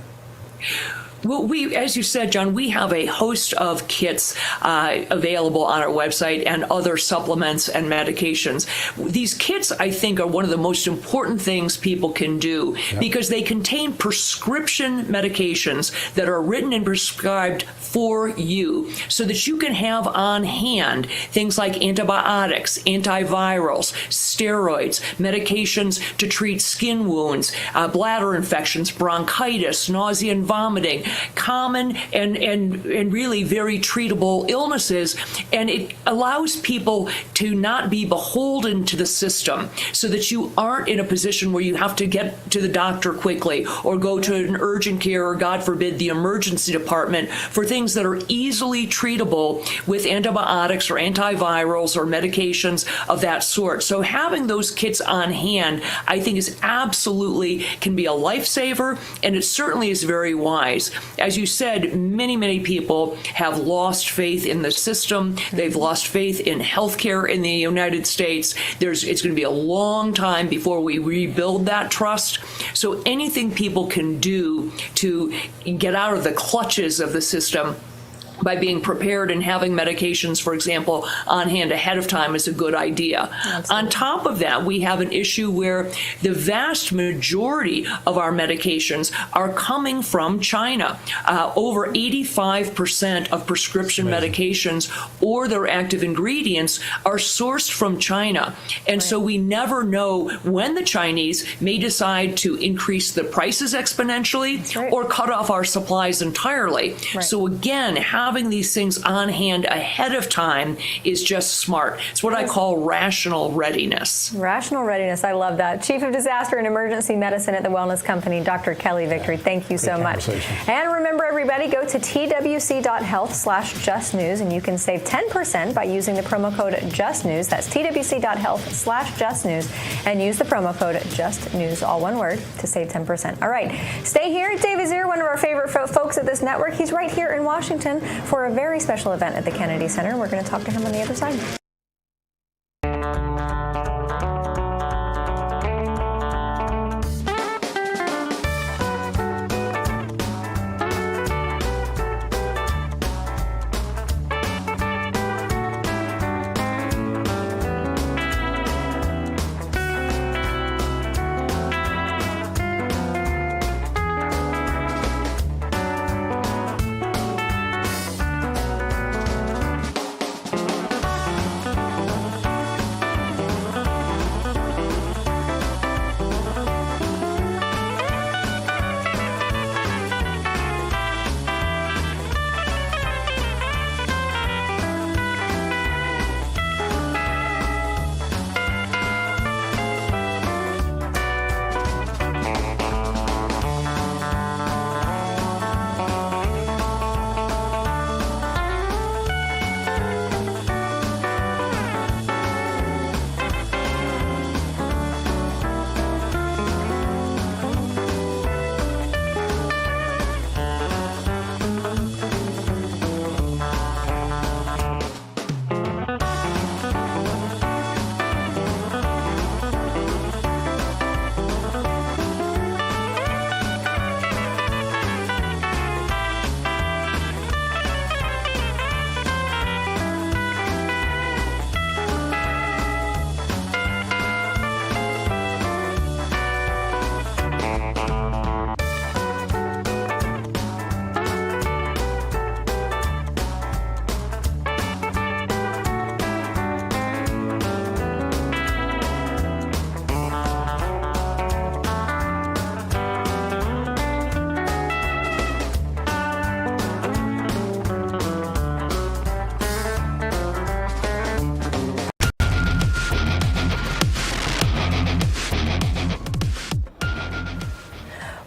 Well, as you said, John, we have a host of kits available on our website and other supplements and medications. These kits, I think, are one of the most important things people can do because they contain prescription medications that are written and prescribed for you so that you can have on hand things like antibiotics, antivirals, steroids, medications to treat skin wounds, bladder infections, bronchitis, nausea and vomiting, common and really very treatable illnesses, and it allows people to not be beholden to the system so that you aren't in a position where you have to get to the doctor quickly or go to an urgent care or, God forbid, the emergency department for things that are easily treatable with antibiotics or antivirals or medications of that sort. So having those kits on hand, I think, is absolutely can be a lifesaver, and it certainly is very wise. As you said, many people have lost faith in the system. They've lost faith in healthcare in the United States. It's going to be a long time before we rebuild that trust. So anything people can do to get out of the clutches of the system by being prepared and having medications, for example, on hand ahead of time is a good idea. Absolutely. On top of that, we have an issue where the vast majority of our medications are coming from China. Over 85% of prescription medications or their active ingredients are sourced from China. And so we never know when the Chinese may decide to increase the prices exponentially or cut off our supplies entirely. So again, having these things on hand ahead of time is just smart. It's what I call rational readiness. Rational readiness. I love that. Chief of Disaster and Emergency Medicine at the Wellness Company, Dr. Kelly Victory. Thank you so much. And remember, everybody, go to twc.health/justnews and you can save 10% by using the promo code JUSTNEWS. That's twc.health/justnews and use the promo code JUSTNEWS, all one word, to save 10%. All right. Stay here. Dave Azir, one of our favorite folks at this network. He's right here in Washington for a very special event at the Kennedy Center. We're going to talk to him on the other side.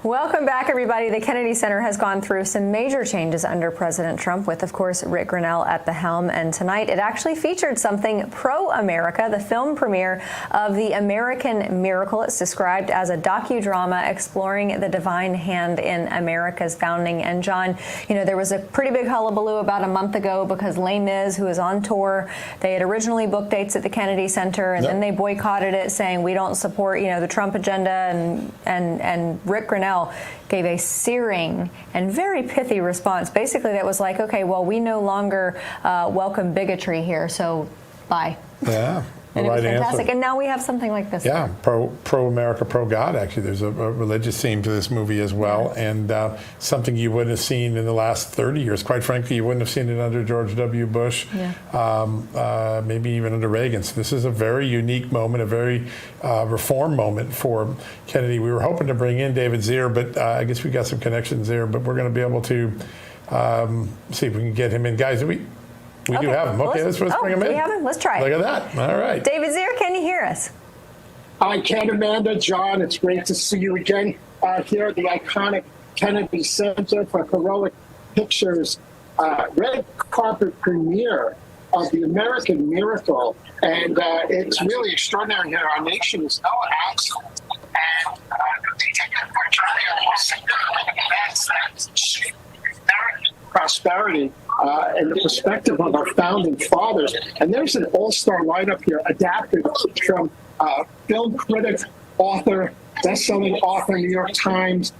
Welcome back, everybody. The Kennedy Center has gone through some major changes under President Trump with, of course, Rick Grinnell at the helm. And tonight it actually featured something pro-America, the film premiere of The American Miracle. It's described as a docudrama exploring the divine hand in America's founding. And John, there was a pretty big hullabaloo about a month ago because Les Mis, who is on tour, they had originally booked dates at the Kennedy Center, and then they boycotted it, saying we don't support, the Trump agenda. And Rick Grinnell gave a searing and very pithy response. Basically, that was like, okay, well, we no longer welcome bigotry here, so bye. Yeah. And it was fantastic. Answer. And now we have something like this. Yeah, pro-America, pro-God, actually. There's a religious theme to this movie as well, and something you wouldn't have seen in the last 30 years. Quite frankly, you wouldn't have seen it under George W. Bush, maybe even under Reagan. So this is a very unique moment, a very reform moment for Kennedy. We were hoping to bring in David Zier, but I guess we got some connections there, but we're going to be able to see if we can get him in. Guys, we do have him. Okay, let's bring him in. We have him? Let's try it. Look at that. All right. David Zier, can you hear us? I can, Amanda. John, it's great to see you again here at the iconic Kennedy Center for Heroic Pictures red carpet premiere of The American Miracle. And it's really extraordinary here. Our nation is no accident. And prosperity and the perspective of our founding fathers. And there's an all-star lineup here adapted from film critic, author, best-selling author, New York Times,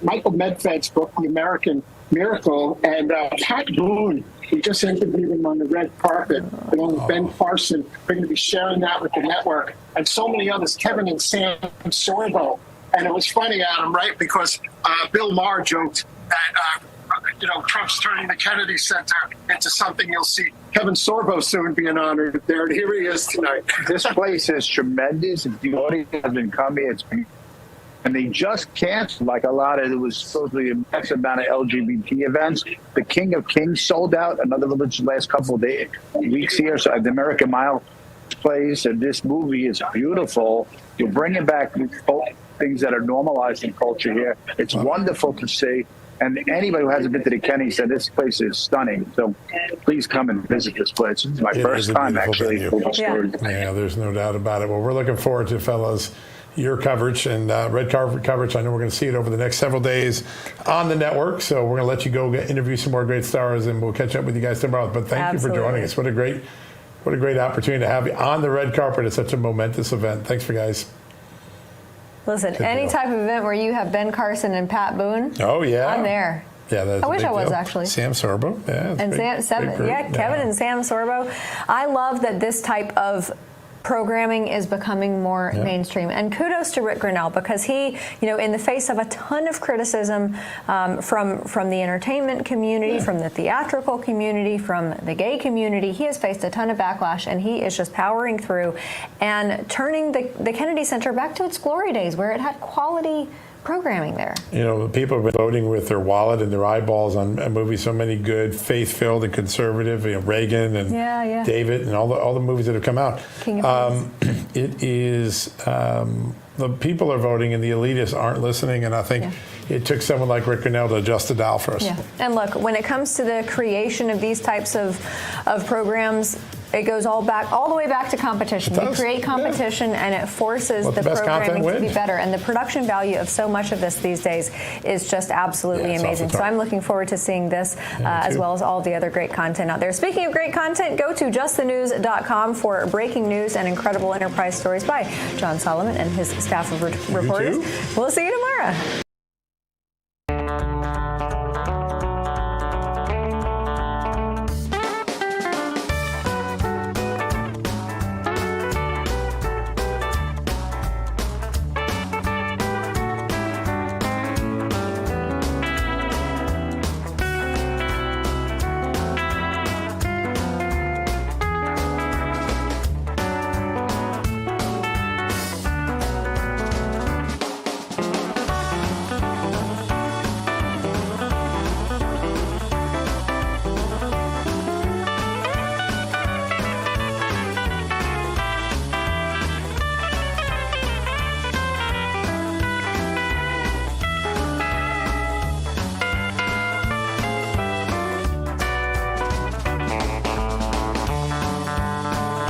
Michael Medved's book, The American Miracle, and Pat Boone. We just interviewed him on the red carpet, along with Ben Carson. We're going to be sharing that with the network, and so many others, Kevin and Sam Sorbo. And it was funny, Adam, right? Because Bill Maher joked that Trump's turning the Kennedy Center into something you'll see Kevin Sorbo soon being honored there. And here he is tonight. This place is tremendous. The audience has been coming. And they just canceled, like a lot of, it was supposed to be a massive amount of LGBT events. The King of Kings sold out. Another the last couple of weeks here. So the American Mile plays. And this movie is beautiful. You're bringing back things that are normalized in culture here. It's wonderful to see. And anybody who hasn't been to the Kennedy said this place is stunning. So please come and visit this place. This is my first time, actually. Yeah, there's no doubt about it. Well, we're looking forward to, fellas, your coverage and red carpet coverage. I know we're going to see it over the next several days on the network. So we're going to let you go interview some more great stars, and we'll catch up with you guys tomorrow. But thank you for joining us. What a great opportunity to have you on the red carpet at such a momentous event. Thanks, guys. Listen, any type of event where you have Ben Carson and Pat Boone, oh yeah, I'm there. Yeah, that's I wish I was deal. actually. Sam Sorbo, yeah, and Kevin and Sam Sorbo. I love that this type of programming is becoming more mainstream. And kudos to Rick Grinnell, because he, in the face of a ton of criticism from the entertainment community, from the theatrical community, from the gay community, he has faced a ton of backlash, and he is just powering through and turning the Kennedy Center back to its glory days, where it had quality programming there. People have been voting with their wallet and their eyeballs on movies. So many good, faith-filled and conservative. Reagan and David and all the movies that have come out. It is the people are voting and the elitists aren't listening. And I think it took someone like Rick Grinnell to adjust the dial for us. Yeah. And look, when it comes to the creation of these types of programs, it goes all the way back to competition. You create competition, and it forces the programming to be better. And the production value of so much of this these days is just absolutely amazing. So I'm looking forward to seeing this, as well as all the other great content out there. Speaking of great content, go to justthenews.com for breaking news and incredible enterprise stories by John Solomon and his staff of reporters. We'll see you tomorrow.